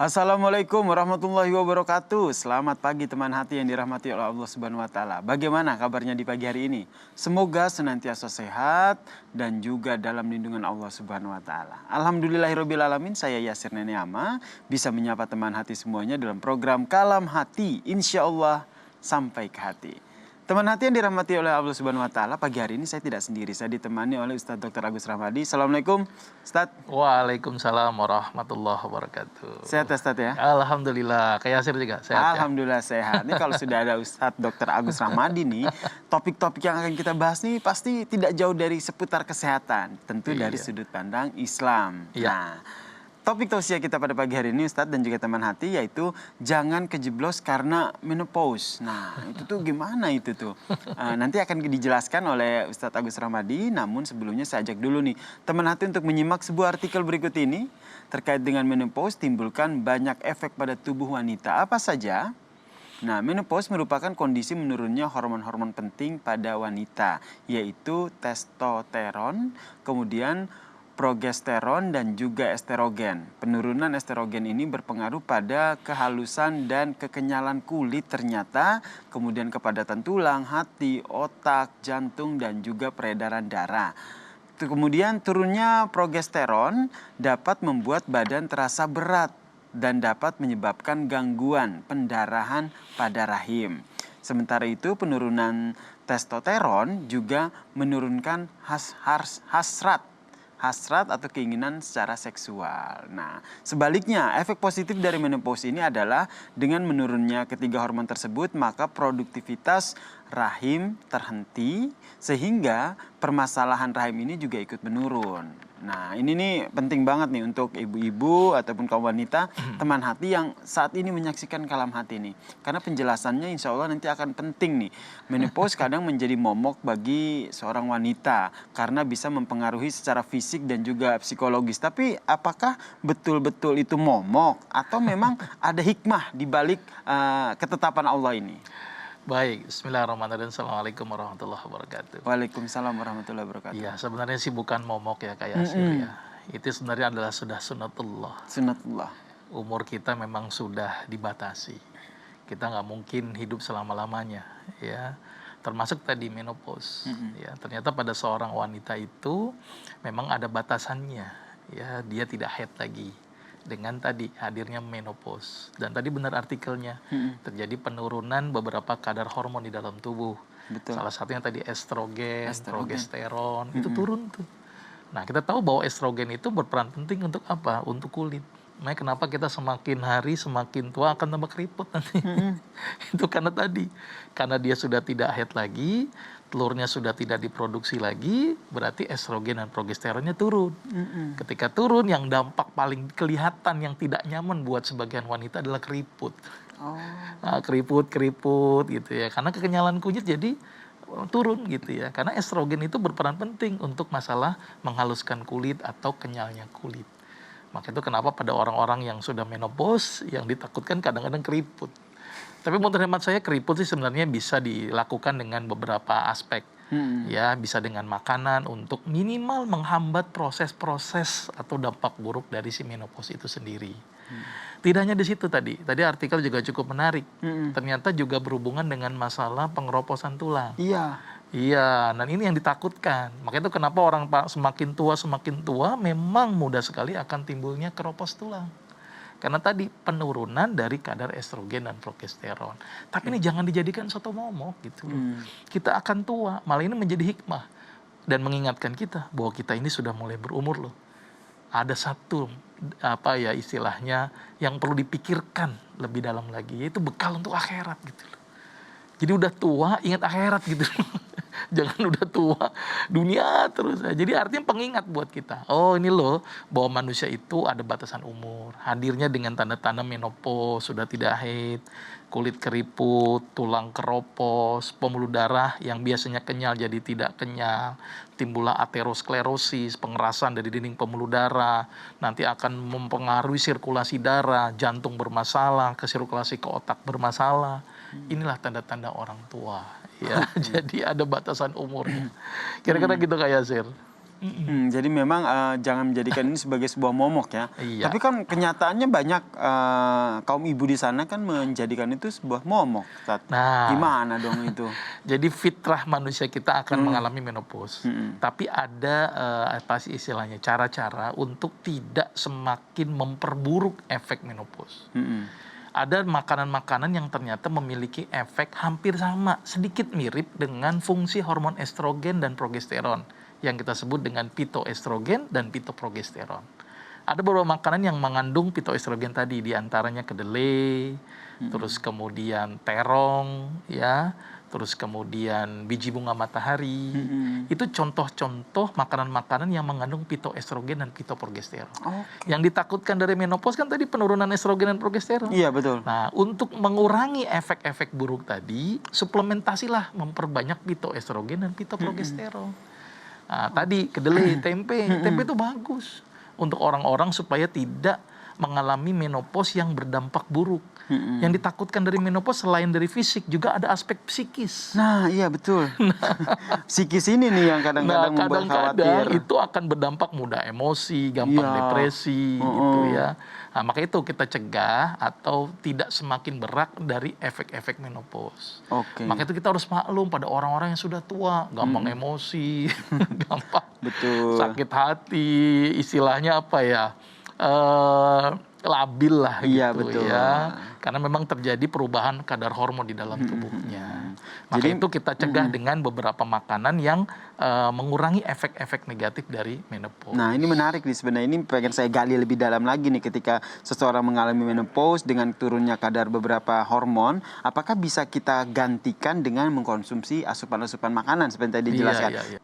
Assalamualaikum warahmatullahi wabarakatuh. Selamat pagi teman hati yang dirahmati oleh Allah Subhanahu wa taala. Bagaimana kabarnya di pagi hari ini? Semoga senantiasa sehat dan juga dalam lindungan Allah Subhanahu wa taala. Alhamdulillahirabbil alamin, saya Yasir Neneama bisa menyapa teman hati semuanya dalam program Kalam Hati. Insyaallah sampai ke hati. Teman hati yang dirahmati oleh Allah Subhanahu wa taala, pagi hari ini saya tidak sendiri. Saya ditemani oleh Ustadz Dr. Agus Rahmadi. Assalamualaikum, Ustadz. Waalaikumsalam warahmatullahi wabarakatuh. Sehat ya, Ustadz ya? Alhamdulillah, kayak Yasir juga sehat ya? Alhamdulillah sehat. Ini kalau sudah ada Ustadz Dr. Agus Rahmadi nih, topik-topik yang akan kita bahas nih pasti tidak jauh dari seputar kesehatan. Tentu dari sudut pandang Islam. Iya. Nah, topik tausiah kita pada pagi hari ini Ustadz dan juga teman hati yaitu jangan kejeblos karena menopause. Nah itu tuh gimana itu tuh? Nanti akan dijelaskan oleh Ustadz Agus Rahmadi. Namun sebelumnya saya ajak dulu nih teman hati untuk menyimak sebuah artikel berikut ini. Terkait dengan menopause timbulkan banyak efek pada tubuh wanita. Apa saja? Nah, menopause merupakan kondisi menurunnya hormon-hormon penting pada wanita, yaitu testosteron, kemudian progesteron dan juga estrogen. Penurunan estrogen ini berpengaruh pada kehalusan dan kekenyalan kulit ternyata, kemudian kepadatan tulang, hati, otak, jantung dan juga peredaran darah. Kemudian turunnya progesteron dapat membuat badan terasa berat dan dapat menyebabkan gangguan pendarahan pada rahim. Sementara itu penurunan testosteron juga menurunkan hasrat atau keinginan secara seksual. Nah, sebaliknya efek positif dari menopause ini adalah dengan menurunnya ketiga hormon tersebut, maka produktivitas rahim terhenti sehingga permasalahan rahim ini juga ikut menurun. Nah, ini nih penting banget nih untuk ibu-ibu ataupun kaum wanita, teman hati yang saat ini menyaksikan Kalam Hati nih. Karena penjelasannya insya Allah nanti akan penting nih. Menopause kadang menjadi momok bagi seorang wanita karena bisa mempengaruhi secara fisik dan juga psikologis. Tapi apakah betul-betul itu momok atau memang ada hikmah di balik ketetapan Allah ini? Baik, bismillahirrahmanirrahim. Assalamualaikum warahmatullahi wabarakatuh. Waalaikumsalam warahmatullahi wabarakatuh. Iya, sebenarnya sih bukan momok ya kayak Yasir ya. Itu sebenarnya adalah sudah sunnatullah. Sunnatullah. Umur kita memang sudah dibatasi. Kita nggak mungkin hidup selama-lamanya ya. Termasuk tadi menopause. Ya, ternyata pada seorang wanita itu memang ada batasannya. Ya, dia tidak haid lagi dengan tadi hadirnya menopause. Dan tadi benar artikelnya, terjadi penurunan beberapa kadar hormon di dalam tubuh. Betul. Salah satunya tadi estrogen, progesteron, itu turun tuh. Nah, kita tahu bahwa estrogen itu berperan penting untuk apa? Untuk kulit. Makanya kenapa kita semakin hari semakin tua akan tambah keriput nanti. Itu karena tadi. Karena dia sudah tidak haid lagi, telurnya sudah tidak diproduksi lagi, berarti estrogen dan progesteronnya turun. Ketika turun, yang dampak paling kelihatan yang tidak nyaman buat sebagian wanita adalah keriput. Nah, keriput gitu ya. Karena kekenyalan kulit jadi turun gitu ya. Karena estrogen itu berperan penting untuk masalah menghaluskan kulit atau kenyalnya kulit. Maka itu kenapa pada orang-orang yang sudah menopause yang ditakutkan kadang-kadang keriput. Tapi menurut hemat saya keriput sih sebenarnya bisa dilakukan dengan beberapa aspek. Ya, bisa dengan makanan untuk minimal menghambat proses-proses atau dampak buruk dari si menopause itu sendiri. Tidak hanya di situ tadi artikel juga cukup menarik. Ternyata juga berhubungan dengan masalah pengeroposan tulang. Iya, dan ini yang ditakutkan. Makanya itu kenapa orang semakin tua memang mudah sekali akan timbulnya keropos tulang. Karena tadi penurunan dari kadar estrogen dan progesteron. Tapi ini jangan dijadikan satu momok gitu loh. Kita akan tua, malah ini menjadi hikmah. Dan mengingatkan kita bahwa kita ini sudah mulai berumur loh. Ada satu istilahnya yang perlu dipikirkan lebih dalam lagi, yaitu bekal untuk akhirat gitu loh. Jadi udah tua ingat akhirat gitu loh. Jangan udah tua dunia terus. Jadi artinya pengingat buat kita. Oh ini loh bahwa manusia itu ada batasan umur. Hadirnya dengan tanda-tanda menopause, sudah tidak haid, kulit keriput, tulang keropos, pembuluh darah yang biasanya kenyal jadi tidak kenyal, timbullah aterosklerosis, pengerasan dari dinding pembuluh darah, nanti akan mempengaruhi sirkulasi darah, jantung bermasalah, sirkulasi ke otak bermasalah. Inilah tanda-tanda orang tua. Ya, jadi ada batasan umurnya. Kira-kira gitu Kak Yasir. Jadi memang jangan menjadikan ini sebagai sebuah momok ya. Iya. Tapi kan kenyataannya banyak kaum ibu di sana kan menjadikan itu sebuah momok. Ustadz. Nah. Gimana dong itu? Jadi fitrah manusia kita akan mengalami menopause. Tapi ada apa sih istilahnya, cara-cara untuk tidak semakin memperburuk efek menopause. Ada makanan-makanan yang ternyata memiliki efek hampir sama, sedikit mirip dengan fungsi hormon estrogen dan progesteron yang kita sebut dengan pitoestrogen dan pitoprogesteron. Ada beberapa makanan yang mengandung pitoestrogen tadi, diantaranya kedelai, terus kemudian terong, ya, terus kemudian biji bunga matahari. Itu contoh-contoh makanan-makanan yang mengandung pitoestrogen dan pitoprogesteron. Yang ditakutkan dari menopause kan tadi penurunan estrogen dan progesteron. Iya, betul. Nah, untuk mengurangi efek-efek buruk tadi, suplementasilah memperbanyak pitoestrogen dan pitoprogesteron. Nah, tadi kedelai, tempe itu bagus untuk orang-orang supaya tidak mengalami menopause yang berdampak buruk. Yang ditakutkan dari menopause selain dari fisik juga ada aspek psikis. Nah, iya betul. Psikis ini nih yang kadang-kadang membuat khawatir. Itu akan berdampak mudah emosi, gampang depresi, gitu ya. Nah, maka itu kita cegah atau tidak semakin berat dari efek-efek menopause. Maka itu kita harus maklum pada orang-orang yang sudah tua, gampang emosi, gampang sakit hati, istilahnya apa ya? Labil lah gitu ya, karena memang terjadi perubahan kadar hormon di dalam tubuhnya. Maka itu kita cegah dengan beberapa makanan yang mengurangi efek-efek negatif dari menopause. Nah, ini menarik nih sebenarnya, ini pengen saya gali lebih dalam lagi nih, ketika seseorang mengalami menopause dengan turunnya kadar beberapa hormon, apakah bisa kita gantikan dengan mengkonsumsi asupan-asupan makanan seperti tadi dijelaskan?